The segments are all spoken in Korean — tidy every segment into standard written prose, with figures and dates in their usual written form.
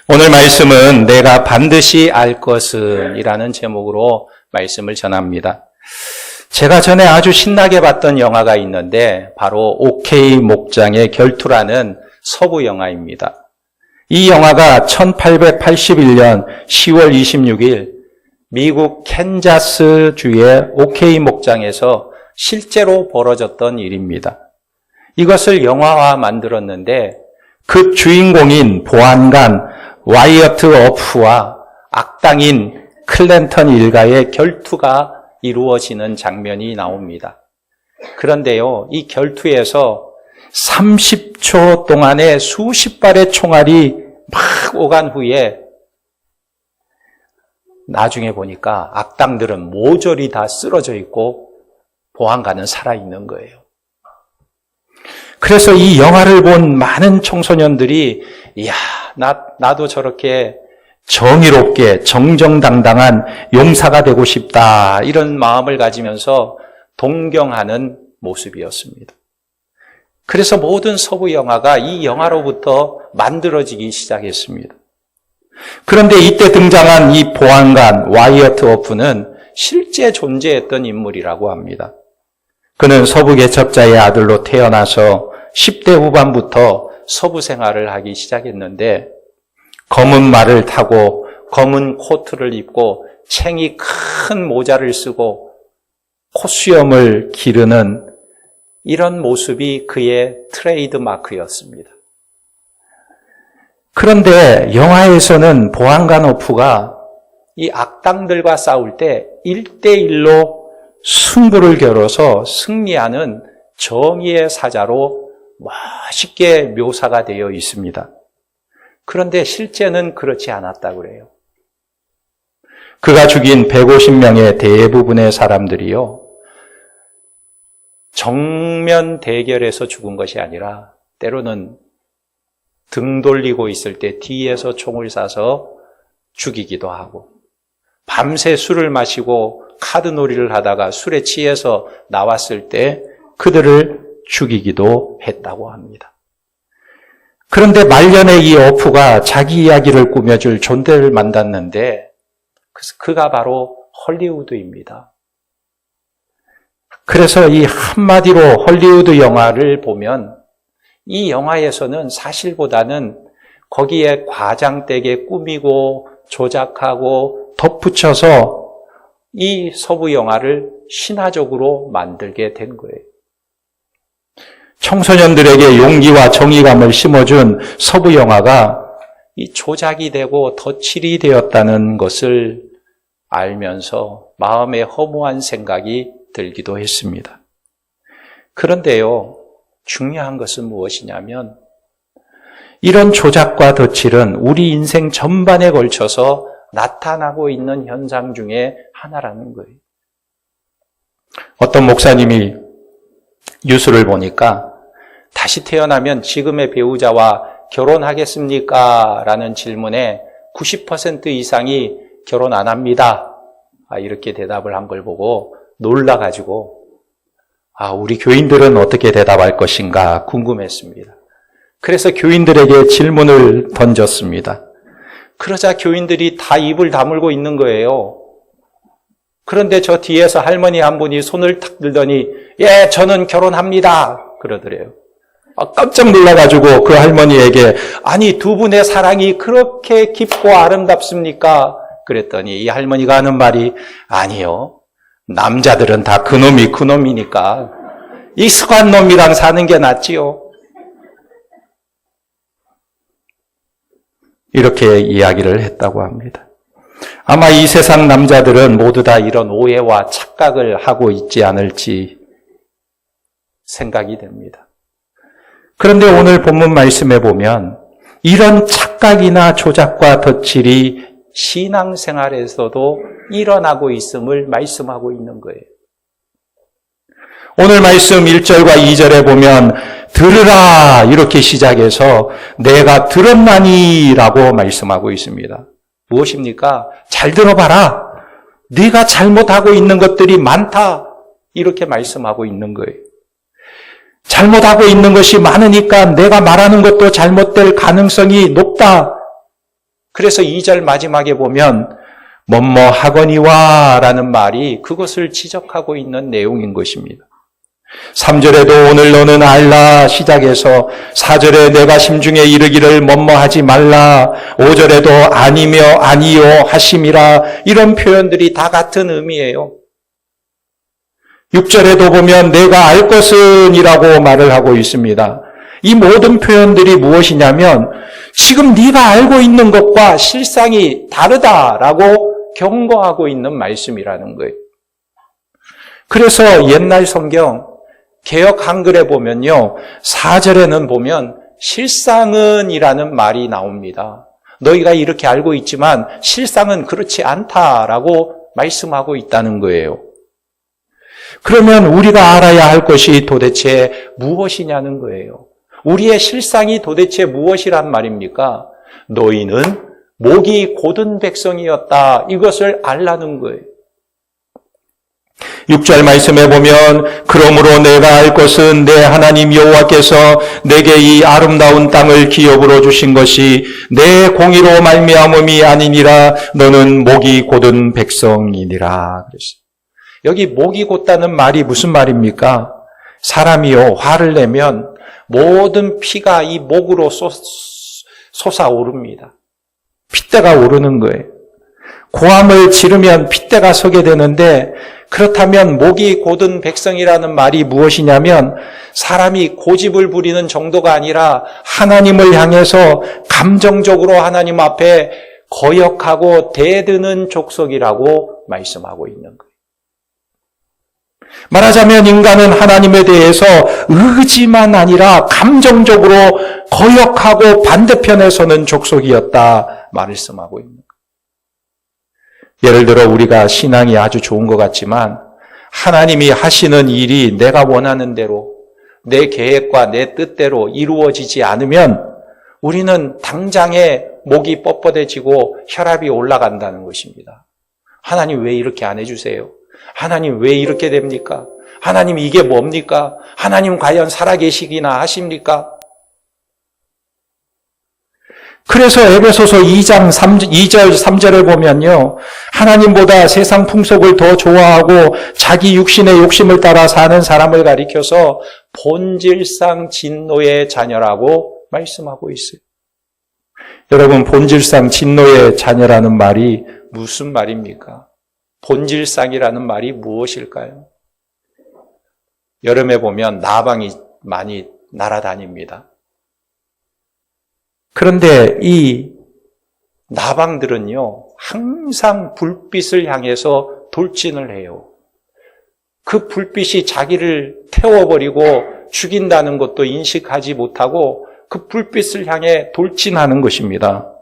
오늘 말씀은 내가 반드시 알 것은 이라는 제목으로 말씀을 전합니다. 제가 전에 아주 신나게 봤던 영화가 있는데 바로 OK 목장의 결투라는 서부 영화입니다. 이 영화가 1881년 10월 26일 미국 캔자스 주의 OK 목장에서 실제로 벌어졌던 일입니다. 이것을 영화화 만들었는데 그 주인공인 보안관 와이어트 어프와 악당인 클랜턴 일가의 결투가 이루어지는 장면이 나옵니다. 그런데요, 이 결투에서 30초 동안에 수십 발의 총알이 막 오간 후에 나중에 보니까 악당들은 모조리 다 쓰러져 있고 보안관은 살아있는 거예요. 그래서 이 영화를 본 많은 청소년들이 이야, 나도 저렇게 정의롭게 정정당당한 용사가 되고 싶다 이런 마음을 가지면서 동경하는 모습이었습니다. 그래서 모든 서부 영화가 이 영화로부터 만들어지기 시작했습니다. 그런데 이때 등장한 이 보안관 와이어트 어프는 실제 존재했던 인물이라고 합니다. 그는 서부 개척자의 아들로 태어나서 10대 후반부터 서부 생활을 하기 시작했는데 검은 말을 타고 검은 코트를 입고 챙이 큰 모자를 쓰고 콧수염을 기르는 이런 모습이 그의 트레이드 마크였습니다. 그런데 영화에서는 보안관 어프가 이 악당들과 싸울 때 1대1로 승부를 겨뤄서 승리하는 정의의 사자로 멋있게 묘사가 되어 있습니다. 그런데 실제는 그렇지 않았다고 그래요. 그가 죽인 150명의 대부분의 사람들이요, 정면 대결에서 죽은 것이 아니라 때로는 등 돌리고 있을 때 뒤에서 총을 쏴서 죽이기도 하고, 밤새 술을 마시고 카드놀이를 하다가 술에 취해서 나왔을 때 그들을 죽이기도 했다고 합니다. 그런데 말년에 이 어프가 자기 이야기를 꾸며줄 존재를 만났는데 그가 바로 헐리우드입니다. 그래서 이 한마디로 헐리우드 영화를 보면 이 영화에서는 사실보다는 거기에 과장되게 꾸미고 조작하고 덧붙여서 이 서부 영화를 신화적으로 만들게 된 거예요. 청소년들에게 용기와 정의감을 심어준 서부 영화가 이 조작이 되고 덧칠이 되었다는 것을 알면서 마음에 허무한 생각이 들기도 했습니다. 그런데요, 중요한 것은 무엇이냐면 이런 조작과 덧칠은 우리 인생 전반에 걸쳐서 나타나고 있는 현상 중에 하나라는 거예요. 어떤 목사님이 뉴스를 보니까 다시 태어나면 지금의 배우자와 결혼하겠습니까? 라는 질문에 90% 이상이 결혼 안 합니다. 이렇게 대답을 한 걸 보고 놀라가지고 우리 교인들은 어떻게 대답할 것인가 궁금했습니다. 그래서 교인들에게 질문을 던졌습니다. 그러자 교인들이 다 입을 다물고 있는 거예요. 그런데 저 뒤에서 할머니 한 분이 손을 탁 들더니 예, 저는 결혼합니다. 그러더래요. 깜짝 놀라가지고 그 할머니에게 아니 두 분의 사랑이 그렇게 깊고 아름답습니까? 그랬더니 이 할머니가 하는 말이 아니요. 남자들은 다 그놈이 그놈이니까 익숙한 놈이랑 사는 게 낫지요. 이렇게 이야기를 했다고 합니다. 아마 이 세상 남자들은 모두 다 이런 오해와 착각을 하고 있지 않을지 생각이 됩니다. 그런데 오늘 본문 말씀에 보면 이런 착각이나 조작과 덧칠이 신앙생활에서도 일어나고 있음을 말씀하고 있는 거예요. 오늘 말씀 1절과 2절에 보면 들으라 이렇게 시작해서 내가 들었나니 라고 말씀하고 있습니다. 무엇입니까? 잘 들어봐라. 네가 잘못하고 있는 것들이 많다. 이렇게 말씀하고 있는 거예요. 잘못하고 있는 것이 많으니까 내가 말하는 것도 잘못될 가능성이 높다. 그래서 2절 마지막에 보면 뭐뭐 하거니와 라는 말이 그것을 지적하고 있는 내용인 것입니다. 3절에도 오늘 너는 알라 시작해서 4절에 내가 심중에 이르기를 뭐뭐 하지 말라, 5절에도 아니며 아니요 하심이라, 이런 표현들이 다 같은 의미예요. 6절에도 보면 내가 알 것은 이라고 말을 하고 있습니다. 이 모든 표현들이 무엇이냐면 지금 네가 알고 있는 것과 실상이 다르다라고 경고하고 있는 말씀이라는 거예요. 그래서 옛날 성경 개역 한글에 보면요, 4절에는 보면 실상은 이라는 말이 나옵니다. 너희가 이렇게 알고 있지만 실상은 그렇지 않다라고 말씀하고 있다는 거예요. 그러면 우리가 알아야 할 것이 도대체 무엇이냐는 거예요. 우리의 실상이 도대체 무엇이란 말입니까? 너희는 목이 곧은 백성이었다. 이것을 알라는 거예요. 6절 말씀에 보면 그러므로 내가 알 것은 내 하나님 여호와께서 내게 이 아름다운 땅을 기업으로 주신 것이 내 공의로 말미암음이 아니니라. 너는 목이 곧은 백성이니라. 그랬어요. 여기 목이 곧다는 말이 무슨 말입니까? 사람이요, 화를 내면 모든 피가 이 목으로 솟아오릅니다. 핏대가 오르는 거예요. 고함을 지르면 핏대가 서게 되는데, 그렇다면 목이 곧은 백성이라는 말이 무엇이냐면 사람이 고집을 부리는 정도가 아니라 하나님을 향해서 감정적으로 하나님 앞에 거역하고 대드는 족속이라고 말씀하고 있는 거예요. 말하자면 인간은 하나님에 대해서 의지만 아니라 감정적으로 거역하고 반대편에 서는 족속이었다 말씀하고 있는 거예요. 예를 들어 우리가 신앙이 아주 좋은 것 같지만 하나님이 하시는 일이 내가 원하는 대로 내 계획과 내 뜻대로 이루어지지 않으면 우리는 당장에 목이 뻣뻣해지고 혈압이 올라간다는 것입니다. 하나님 왜 이렇게 안 해주세요? 하나님 왜 이렇게 됩니까? 하나님 이게 뭡니까? 하나님 과연 살아계시기나 하십니까? 그래서 에베소서 2장 2절 3절을 보면요, 하나님보다 세상 풍속을 더 좋아하고 자기 육신의 욕심을 따라 사는 사람을 가리켜서 본질상 진노의 자녀라고 말씀하고 있어요. 여러분, 본질상 진노의 자녀라는 말이 무슨 말입니까? 본질상이라는 말이 무엇일까요? 여름에 보면 나방이 많이 날아다닙니다. 그런데 이 나방들은요, 항상 불빛을 향해서 돌진을 해요. 그 불빛이 자기를 태워버리고 죽인다는 것도 인식하지 못하고 그 불빛을 향해 돌진하는 것입니다.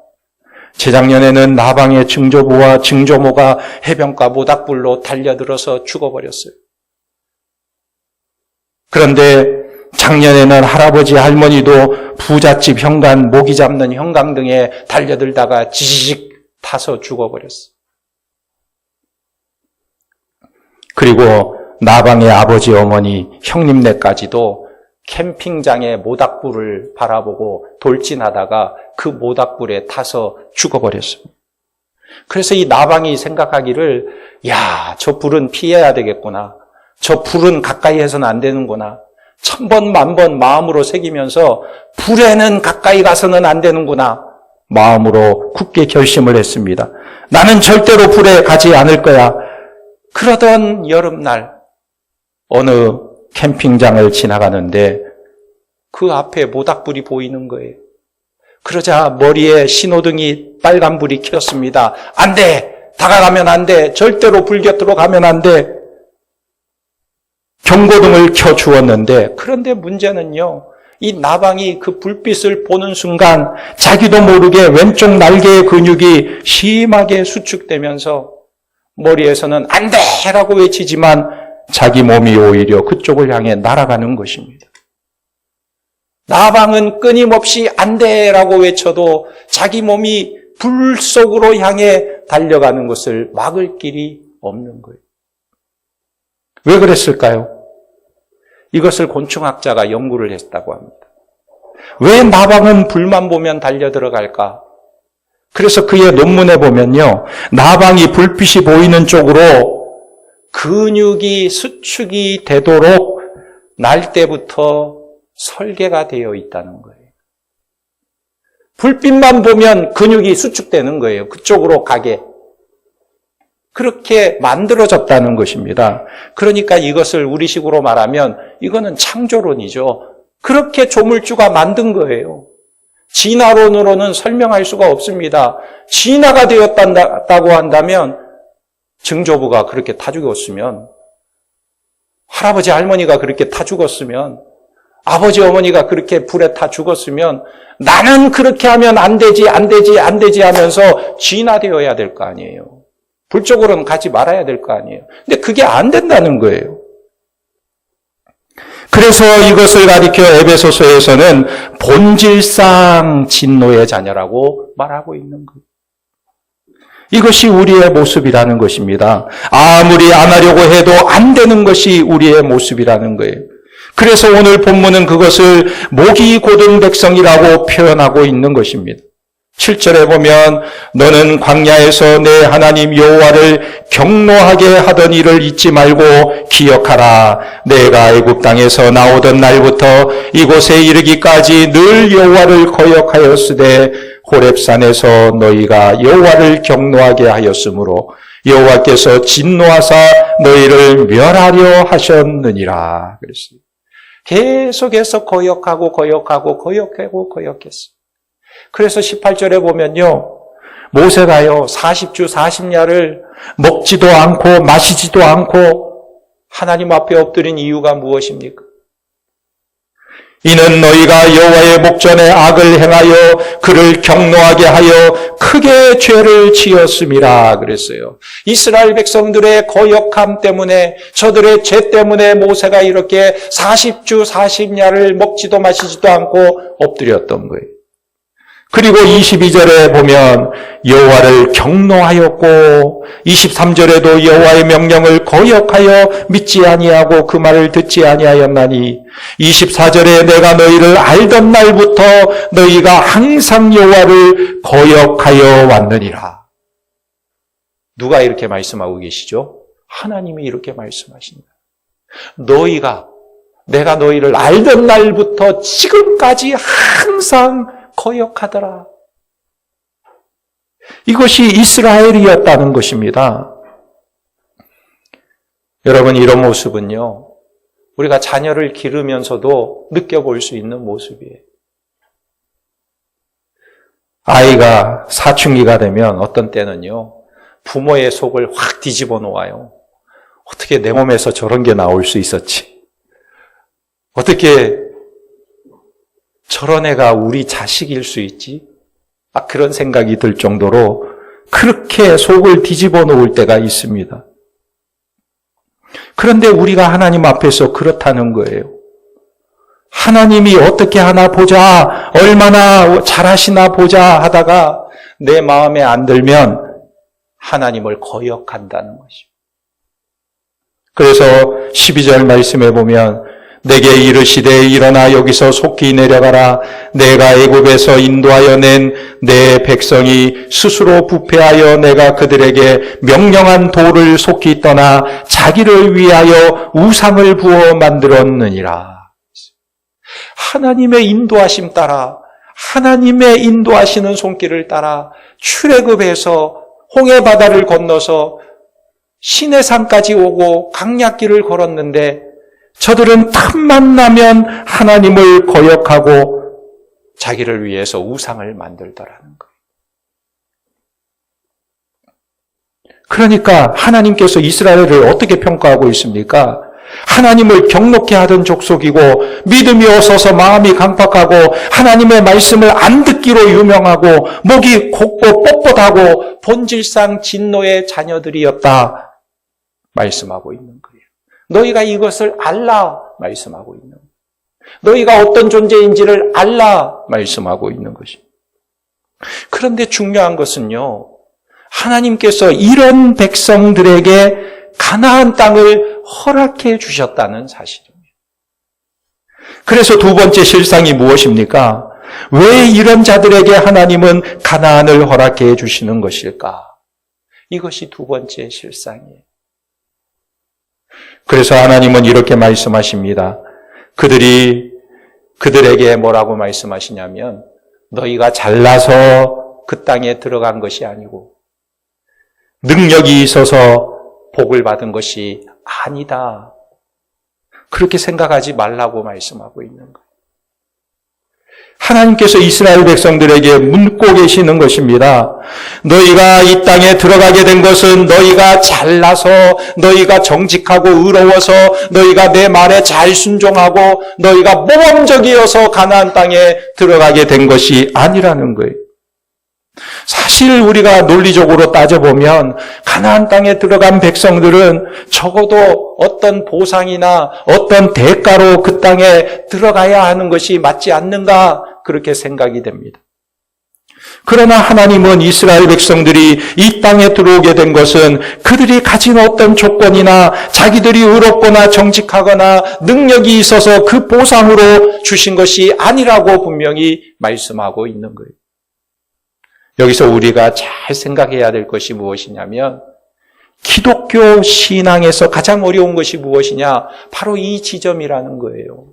재작년에는 나방의 증조부와 증조모가 해변가 모닥불로 달려들어서 죽어버렸어요. 그런데 작년에는 할아버지 할머니도 부잣집 현관, 모기 잡는 형광 등에 달려들다가 지지직 타서 죽어버렸어. 그리고 나방의 아버지, 어머니, 형님네까지도 캠핑장에 모닥불을 바라보고 돌진하다가 그 모닥불에 타서 죽어버렸습니다. 그래서 이 나방이 생각하기를, 야, 저 불은 피해야 되겠구나. 저 불은 가까이 해서는 안 되는구나. 1000번, 10,000번 마음으로 새기면서 불에는 가까이 가서는 안 되는구나. 마음으로 굳게 결심을 했습니다. 나는 절대로 불에 가지 않을 거야. 그러던 여름날 어느 캠핑장을 지나가는데 그 앞에 모닥불이 보이는 거예요. 그러자 머리에 신호등이 빨간불이 켰습니다. 안 돼! 다가가면 안 돼! 절대로 불 곁으로 가면 안 돼! 경고등을 켜주었는데, 그런데 문제는요, 이 나방이 그 불빛을 보는 순간 자기도 모르게 왼쪽 날개의 근육이 심하게 수축되면서 머리에서는 안 돼! 라고 외치지만 자기 몸이 오히려 그쪽을 향해 날아가는 것입니다. 나방은 끊임없이 안 돼! 라고 외쳐도 자기 몸이 불 속으로 향해 달려가는 것을 막을 길이 없는 거예요. 왜 그랬을까요? 이것을 곤충학자가 연구를 했다고 합니다. 왜 나방은 불만 보면 달려 들어갈까? 그래서 그의 논문에 보면요, 나방이 불빛이 보이는 쪽으로 근육이 수축이 되도록 날 때부터 설계가 되어 있다는 거예요. 불빛만 보면 근육이 수축되는 거예요. 그쪽으로 가게. 그렇게 만들어졌다는 것입니다. 그러니까 이것을 우리식으로 말하면 이거는 창조론이죠. 그렇게 조물주가 만든 거예요. 진화론으로는 설명할 수가 없습니다. 진화가 되었다고 한다면 증조부가 그렇게 타 죽었으면, 할아버지 할머니가 그렇게 타 죽었으면, 아버지 어머니가 그렇게 불에 타 죽었으면 나는 그렇게 하면 안 되지 하면서 진화되어야 될 거 아니에요. 불 쪽으로는 가지 말아야 될 거 아니에요. 근데 그게 안 된다는 거예요. 그래서 이것을 가리켜 에베소서에서는 본질상 진노의 자녀라고 말하고 있는 거예요. 이것이 우리의 모습이라는 것입니다. 아무리 안 하려고 해도 안 되는 것이 우리의 모습이라는 거예요. 그래서 오늘 본문은 그것을 모기 고등 백성이라고 표현하고 있는 것입니다. 7절에 보면 너는 광야에서 내 하나님 여호와를 경노하게 하던 일을 잊지 말고 기억하라. 내가 애굽 땅에서 나오던 날부터 이곳에 이르기까지 늘 여호와를 거역하였으되 호렙산에서 너희가 여호와를 경노하게 하였으므로 여호와께서 진노하사 너희를 멸하려 하셨느니라. 그랬어요. 계속해서 거역했어. 그래서 18절에 보면요, 모세가요 40주 40야를 먹지도 않고 마시지도 않고 하나님 앞에 엎드린 이유가 무엇입니까? 이는 너희가 여호와의 목전에 악을 행하여 그를 경노하게 하여 크게 죄를 지었음이라 그랬어요. 이스라엘 백성들의 거역함 때문에, 저들의 죄 때문에 모세가 이렇게 40주 40야를 먹지도 마시지도 않고 엎드렸던 거예요. 그리고 22절에 보면 여호와를 경노하였고 23절에도 여호와의 명령을 거역하여 믿지 아니하고 그 말을 듣지 아니하였나니 24절에 내가 너희를 알던 날부터 너희가 항상 여호와를 거역하여 왔느니라. 누가 이렇게 말씀하고 계시죠? 하나님이 이렇게 말씀하신다. 내가 너희를 알던 날부터 지금까지 항상 거역하더라. 이것이 이스라엘이었다는 것입니다. 여러분, 이런 모습은요, 우리가 자녀를 기르면서도 느껴볼 수 있는 모습이에요. 아이가 사춘기가 되면 어떤 때는요, 부모의 속을 확 뒤집어 놓아요. 어떻게 내 몸에서 저런 게 나올 수 있었지? 어떻게 저런 애가 우리 자식일 수 있지? 그런 생각이 들 정도로 그렇게 속을 뒤집어 놓을 때가 있습니다. 그런데 우리가 하나님 앞에서 그렇다는 거예요. 하나님이 어떻게 하나 보자, 얼마나 잘하시나 보자 하다가 내 마음에 안 들면 하나님을 거역한다는 것입니다. 그래서 12절 말씀에 보면 내게 이르시되 일어나 여기서 속히 내려가라. 내가 애굽에서 인도하여 낸 내 백성이 스스로 부패하여 내가 그들에게 명령한 도를 속히 떠나 자기를 위하여 우상을 부어 만들었느니라. 하나님의 인도하심 따라, 하나님의 인도하시는 손길을 따라 출애굽에서 홍해바다를 건너서 시내산까지 오고 강약길을 걸었는데 저들은 틈만 나면 하나님을 거역하고 자기를 위해서 우상을 만들더라는 거예요. 그러니까 하나님께서 이스라엘을 어떻게 평가하고 있습니까? 하나님을 경노케 하던 족속이고 믿음이 없어서 마음이 강팍하고 하나님의 말씀을 안 듣기로 유명하고 목이 곱고 뻣뻣하고 본질상 진노의 자녀들이었다 말씀하고 있는 거예요. 너희가 이것을 알라 말씀하고 있는 거예요. 너희가 어떤 존재인지를 알라 말씀하고 있는 것입니다. 그런데 중요한 것은요, 하나님께서 이런 백성들에게 가나안 땅을 허락해 주셨다는 사실입니다. 그래서 두 번째 실상이 무엇입니까? 왜 이런 자들에게 하나님은 가나안을 허락해 주시는 것일까? 이것이 두 번째 실상이에요. 그래서 하나님은 이렇게 말씀하십니다. 그들에게 뭐라고 말씀하시냐면 너희가 잘나서 그 땅에 들어간 것이 아니고 능력이 있어서 복을 받은 것이 아니다. 그렇게 생각하지 말라고 말씀하고 있는 거예요. 하나님께서 이스라엘 백성들에게 묻고 계시는 것입니다. 너희가 이 땅에 들어가게 된 것은 너희가 잘나서, 너희가 정직하고 의로워서, 너희가 내 말에 잘 순종하고, 너희가 모범적이어서 가나안 땅에 들어가게 된 것이 아니라는 거예요. 사실 우리가 논리적으로 따져보면 가나안 땅에 들어간 백성들은 적어도 어떤 보상이나 어떤 대가로 그 땅에 들어가야 하는 것이 맞지 않는가 그렇게 생각이 됩니다. 그러나 하나님은 이스라엘 백성들이 이 땅에 들어오게 된 것은 그들이 가진 어떤 조건이나 자기들이 의롭거나 정직하거나 능력이 있어서 그 보상으로 주신 것이 아니라고 분명히 말씀하고 있는 거예요. 여기서 우리가 잘 생각해야 될 것이 무엇이냐면 기독교 신앙에서 가장 어려운 것이 무엇이냐? 바로 이 지점이라는 거예요.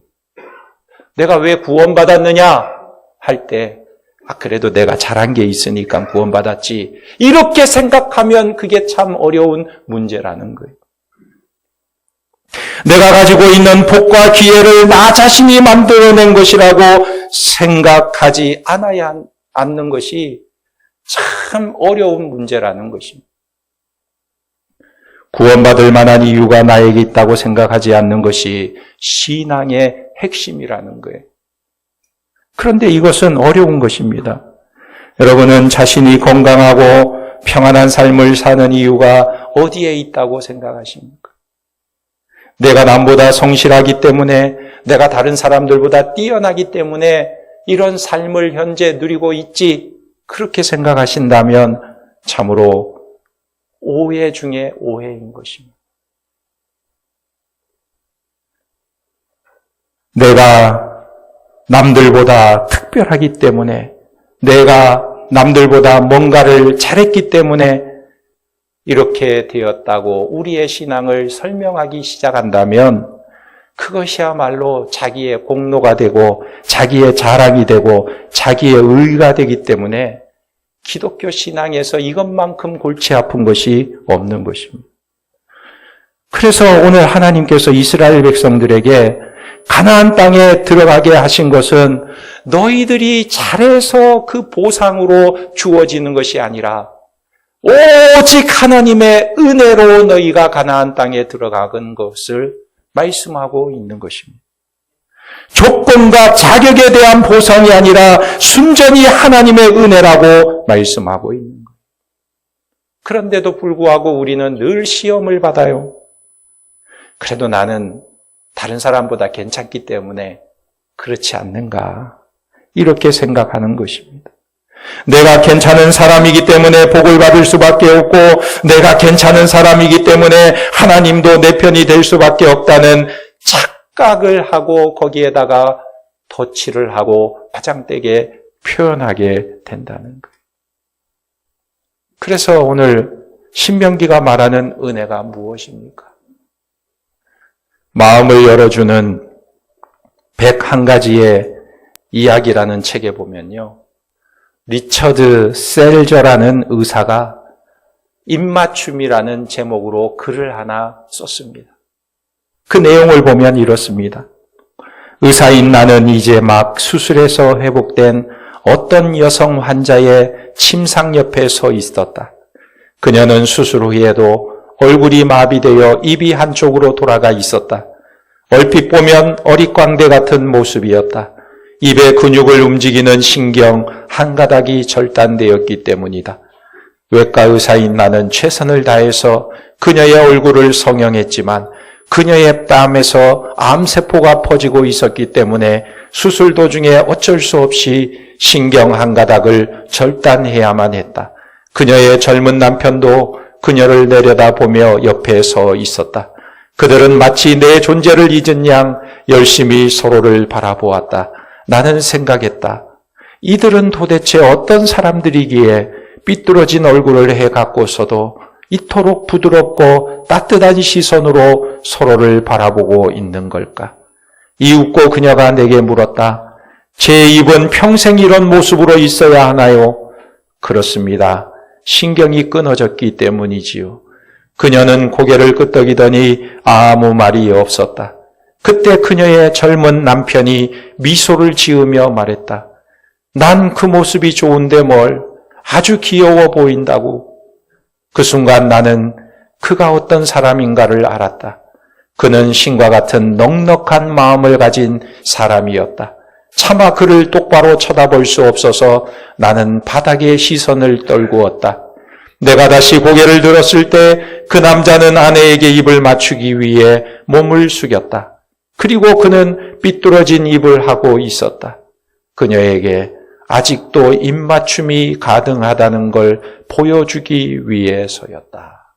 내가 왜 구원받았느냐? 할 때 그래도 내가 잘한 게 있으니까 구원받았지. 이렇게 생각하면 그게 참 어려운 문제라는 거예요. 내가 가지고 있는 복과 기회를 나 자신이 만들어낸 것이라고 생각하지 않는 것이 참 어려운 문제라는 것입니다. 구원받을 만한 이유가 나에게 있다고 생각하지 않는 것이 신앙의 핵심이라는 거예요. 그런데 이것은 어려운 것입니다. 여러분은 자신이 건강하고 평안한 삶을 사는 이유가 어디에 있다고 생각하십니까? 내가 남보다 성실하기 때문에, 내가 다른 사람들보다 뛰어나기 때문에 이런 삶을 현재 누리고 있지, 그렇게 생각하신다면 참으로 오해 중에 오해인 것입니다. 내가 남들보다 특별하기 때문에, 내가 남들보다 뭔가를 잘했기 때문에 이렇게 되었다고 우리의 신앙을 설명하기 시작한다면 그것이야말로 자기의 공로가 되고 자기의 자랑이 되고 자기의 의의가 되기 때문에 기독교 신앙에서 이것만큼 골치 아픈 것이 없는 것입니다. 그래서 오늘 하나님께서 이스라엘 백성들에게 가나안 땅에 들어가게 하신 것은 너희들이 잘해서 그 보상으로 주어지는 것이 아니라 오직 하나님의 은혜로 너희가 가나안 땅에 들어간 것을 말씀하고 있는 것입니다. 조건과 자격에 대한 보상이 아니라 순전히 하나님의 은혜라고 말씀하고 있는 거예요. 그런데도 불구하고 우리는 늘 시험을 받아요. 그래도 나는 다른 사람보다 괜찮기 때문에 그렇지 않는가, 이렇게 생각하는 것입니다. 내가 괜찮은 사람이기 때문에 복을 받을 수밖에 없고, 내가 괜찮은 사람이기 때문에 하나님도 내 편이 될 수밖에 없다는 착각을 하고 거기에다가 덧칠을 하고 화장되게 표현하게 된다는 거예요. 그래서 오늘 신명기가 말하는 은혜가 무엇입니까? 마음을 열어주는 101가지의 이야기라는 책에 보면요, 리처드 셀저라는 의사가 입맞춤이라는 제목으로 글을 하나 썼습니다. 그 내용을 보면 이렇습니다. 의사인 나는 이제 막 수술해서 회복된 어떤 여성 환자의 침상 옆에 서 있었다. 그녀는 수술 후에도 얼굴이 마비되어 입이 한쪽으로 돌아가 있었다. 얼핏 보면 어릿광대 같은 모습이었다. 입의 근육을 움직이는 신경 한 가닥이 절단되었기 때문이다. 외과 의사인 나는 최선을 다해서 그녀의 얼굴을 성형했지만 그녀의 뺨에서 암세포가 퍼지고 있었기 때문에 수술 도중에 어쩔 수 없이 신경 한 가닥을 절단해야만 했다. 그녀의 젊은 남편도 그녀를 내려다보며 옆에 서 있었다. 그들은 마치 내 존재를 잊은 양 열심히 서로를 바라보았다. 나는 생각했다. 이들은 도대체 어떤 사람들이기에 삐뚤어진 얼굴을 해 갖고서도 이토록 부드럽고 따뜻한 시선으로 서로를 바라보고 있는 걸까? 이윽고 그녀가 내게 물었다. 제 입은 평생 이런 모습으로 있어야 하나요? 그렇습니다. 신경이 끊어졌기 때문이지요. 그녀는 고개를 끄덕이더니 아무 말이 없었다. 그때 그녀의 젊은 남편이 미소를 지으며 말했다. 난 그 모습이 좋은데 뭘, 아주 귀여워 보인다고. 그 순간 나는 그가 어떤 사람인가를 알았다. 그는 신과 같은 넉넉한 마음을 가진 사람이었다. 차마 그를 똑바로 쳐다볼 수 없어서 나는 바닥에 시선을 떨구었다. 내가 다시 고개를 들었을 때 그 남자는 아내에게 입을 맞추기 위해 몸을 숙였다. 그리고 그는 삐뚤어진 입을 하고 있었다. 그녀에게 아직도 입맞춤이 가능하다는 걸 보여주기 위해서였다.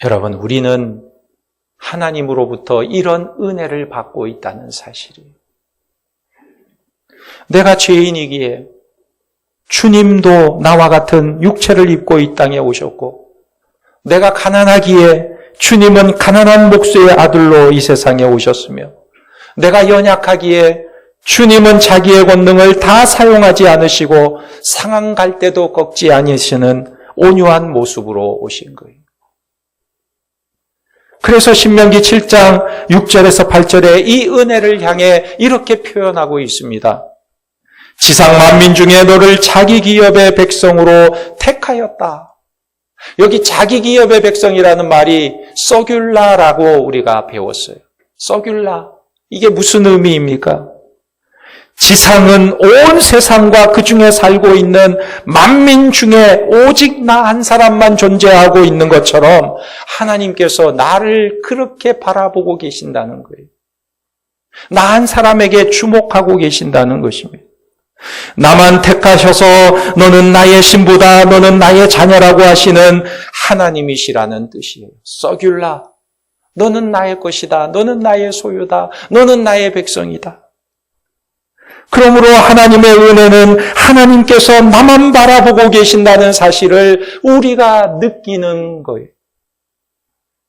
여러분, 우리는 하나님으로부터 이런 은혜를 받고 있다는 사실이에요. 내가 죄인이기에 주님도 나와 같은 육체를 입고 이 땅에 오셨고, 내가 가난하기에 주님은 가난한 목수의 아들로 이 세상에 오셨으며, 내가 연약하기에 주님은 자기의 권능을 다 사용하지 않으시고 상한 갈 때도 꺾지 않으시는 온유한 모습으로 오신 거예요. 그래서 신명기 7장 6절에서 8절에 이 은혜를 향해 이렇게 표현하고 있습니다. 지상 만민 중에 너를 자기 기업의 백성으로 택하였다. 여기 자기 기업의 백성이라는 말이 서귤라라고 우리가 배웠어요. 서귤라. 이게 무슨 의미입니까? 지상은 온 세상과 그 중에 살고 있는 만민 중에 오직 나 한 사람만 존재하고 있는 것처럼 하나님께서 나를 그렇게 바라보고 계신다는 거예요. 나 한 사람에게 주목하고 계신다는 것입니다. 나만 택하셔서 너는 나의 신부다, 너는 나의 자녀라고 하시는 하나님이시라는 뜻이에요. 서귤라. 너는 나의 것이다. 너는 나의 소유다. 너는 나의 백성이다. 그러므로 하나님의 은혜는 하나님께서 나만 바라보고 계신다는 사실을 우리가 느끼는 거예요.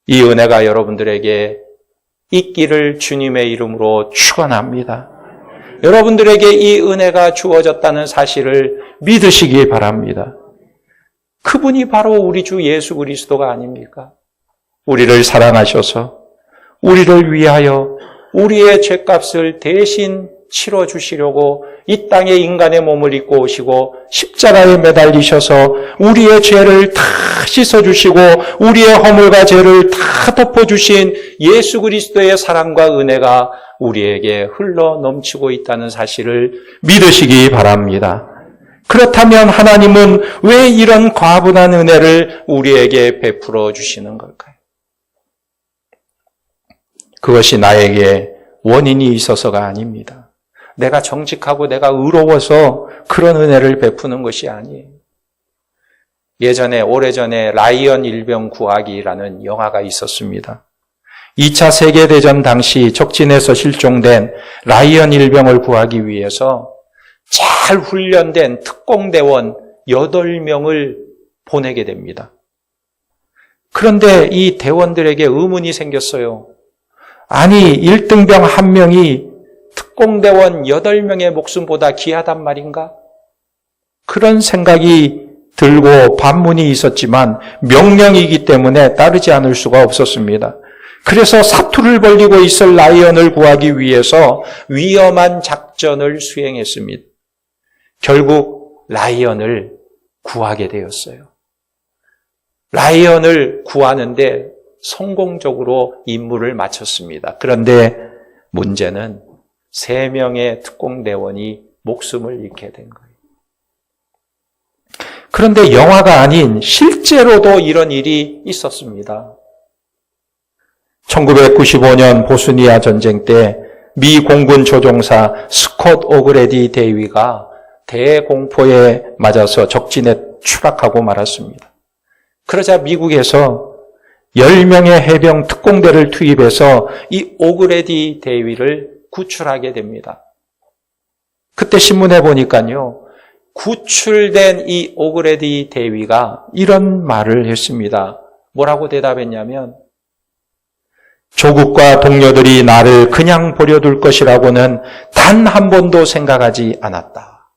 이 은혜가 여러분들에게 있기를 주님의 이름으로 축원합니다. 여러분들에게 이 은혜가 주어졌다는 사실을 믿으시기 바랍니다. 그분이 바로 우리 주 예수 그리스도가 아닙니까? 우리를 사랑하셔서 우리를 위하여 우리의 죄값을 대신 치러주시려고 이 땅에 인간의 몸을 입고 오시고 십자가에 매달리셔서 우리의 죄를 다 씻어주시고 우리의 허물과 죄를 다 덮어주신 예수 그리스도의 사랑과 은혜가 우리에게 흘러 넘치고 있다는 사실을 믿으시기 바랍니다. 그렇다면 하나님은 왜 이런 과분한 은혜를 우리에게 베풀어 주시는 걸까요? 그것이 나에게 원인이 있어서가 아닙니다. 내가 정직하고 내가 의로워서 그런 은혜를 베푸는 것이 아니에요. 예전에, 오래전에 라이언 일병 구하기라는 영화가 있었습니다. 2차 세계대전 당시 적진에서 실종된 라이언 일병을 구하기 위해서 잘 훈련된 특공대원 8명을 보내게 됩니다. 그런데 이 대원들에게 의문이 생겼어요. 아니, 1등병 1명이 특공대원 8명의 목숨보다 귀하단 말인가? 그런 생각이 들고 반문이 있었지만 명령이기 때문에 따르지 않을 수가 없었습니다. 그래서 사투를 벌이고 있을 라이언을 구하기 위해서 위험한 작전을 수행했습니다. 결국 라이언을 구하게 되었어요. 라이언을 구하는데 성공적으로 임무를 마쳤습니다. 그런데 문제는 3명의 특공대원이 목숨을 잃게 된 거예요. 그런데 영화가 아닌 실제로도 이런 일이 있었습니다. 1995년 보스니아 전쟁 때 미 공군 조종사 스콧 오그레디 대위가 대공포에 맞아서 적진에 추락하고 말았습니다. 그러자 미국에서 10명의 해병 특공대를 투입해서 이 오그레디 대위를 구출하게 됩니다. 그때 신문에 보니까요, 구출된 이 오그레디 대위가 이런 말을 했습니다. 뭐라고 대답했냐면, 조국과 동료들이 나를 그냥 버려둘 것이라고는 단 한 번도 생각하지 않았다.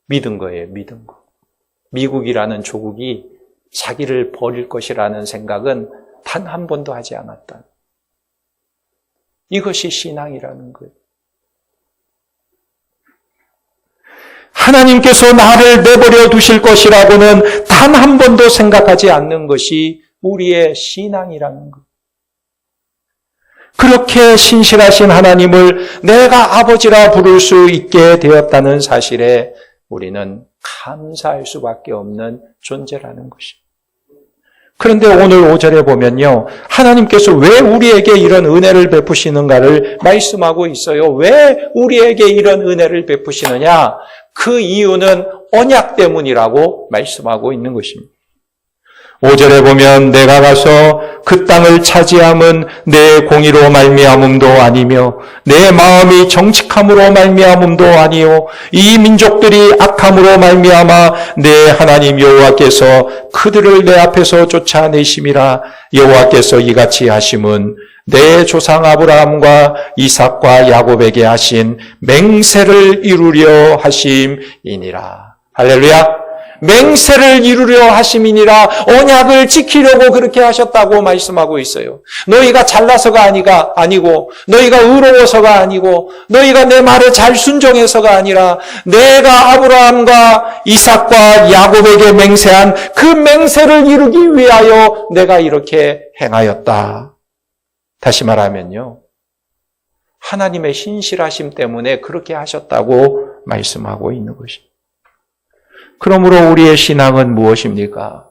믿은 거예요, 믿은 거. 미국이라는 조국이 자기를 버릴 것이라는 생각은 단 한 번도 하지 않았다. 이것이 신앙이라는 거예요. 하나님께서 나를 내버려 두실 것이라고는 단 한 번도 생각하지 않는 것이 우리의 신앙이라는 것. 그렇게 신실하신 하나님을 내가 아버지라 부를 수 있게 되었다는 사실에 우리는 감사할 수밖에 없는 존재라는 것입니다. 그런데 오늘 5절에 보면요, 하나님께서 왜 우리에게 이런 은혜를 베푸시는가를 말씀하고 있어요. 왜 우리에게 이런 은혜를 베푸시느냐? 그 이유는 언약 때문이라고 말씀하고 있는 것입니다. 5절에 보면 내가 가서 그 땅을 차지함은 내 공의로 말미암음도 아니며 내 마음이 정직함으로 말미암음도 아니요 이 민족들이 악함으로 말미암아 내 하나님 여호와께서 그들을 내 앞에서 쫓아내심이라. 여호와께서 이같이 하심은 내 조상 아브라함과 이삭과 야곱에게 하신 맹세를 이루려 하심이니라. 할렐루야. 맹세를 이루려 하심이니라. 언약을 지키려고 그렇게 하셨다고 말씀하고 있어요. 너희가 잘나서가 아니고 너희가 의로워서가 아니고 너희가 내 말에 잘 순종해서가 아니라 내가 아브라함과 이삭과 야곱에게 맹세한 그 맹세를 이루기 위하여 내가 이렇게 행하였다. 다시 말하면요, 하나님의 신실하심 때문에 그렇게 하셨다고 말씀하고 있는 것입니다. 그러므로 우리의 신앙은 무엇입니까?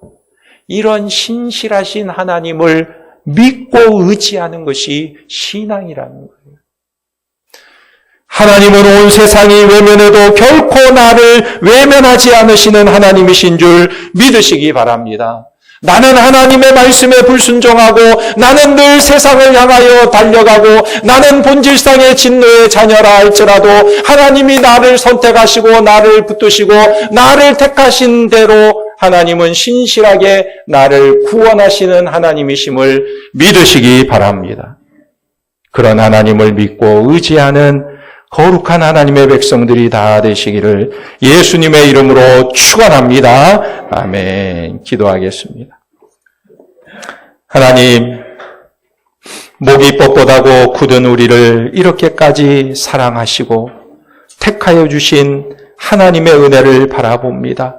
이런 신실하신 하나님을 믿고 의지하는 것이 신앙이라는 거예요. 하나님은 온 세상이 외면해도 결코 나를 외면하지 않으시는 하나님이신 줄 믿으시기 바랍니다. 나는 하나님의 말씀에 불순종하고 나는 늘 세상을 향하여 달려가고 나는 본질상의 진노의 자녀라 할지라도 하나님이 나를 선택하시고 나를 붙드시고 나를 택하신 대로 하나님은 신실하게 나를 구원하시는 하나님이심을 믿으시기 바랍니다. 그런 하나님을 믿고 의지하는 거룩한 하나님의 백성들이 다 되시기를 예수님의 이름으로 축원합니다. 아멘. 기도하겠습니다. 하나님, 목이 뻣뻣하고 굳은 우리를 이렇게까지 사랑하시고 택하여 주신 하나님의 은혜를 바라봅니다.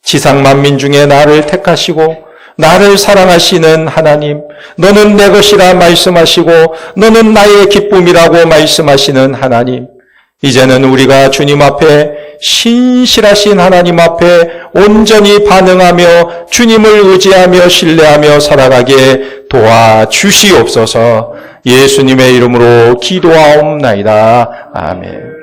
지상 만민 중에 나를 택하시고 나를 사랑하시는 하나님, 너는 내 것이라 말씀하시고 너는 나의 기쁨이라고 말씀하시는 하나님, 이제는 우리가 주님 앞에 신실하신 하나님 앞에 온전히 반응하며 주님을 의지하며 신뢰하며 살아가게 도와주시옵소서. 예수님의 이름으로 기도하옵나이다. 아멘.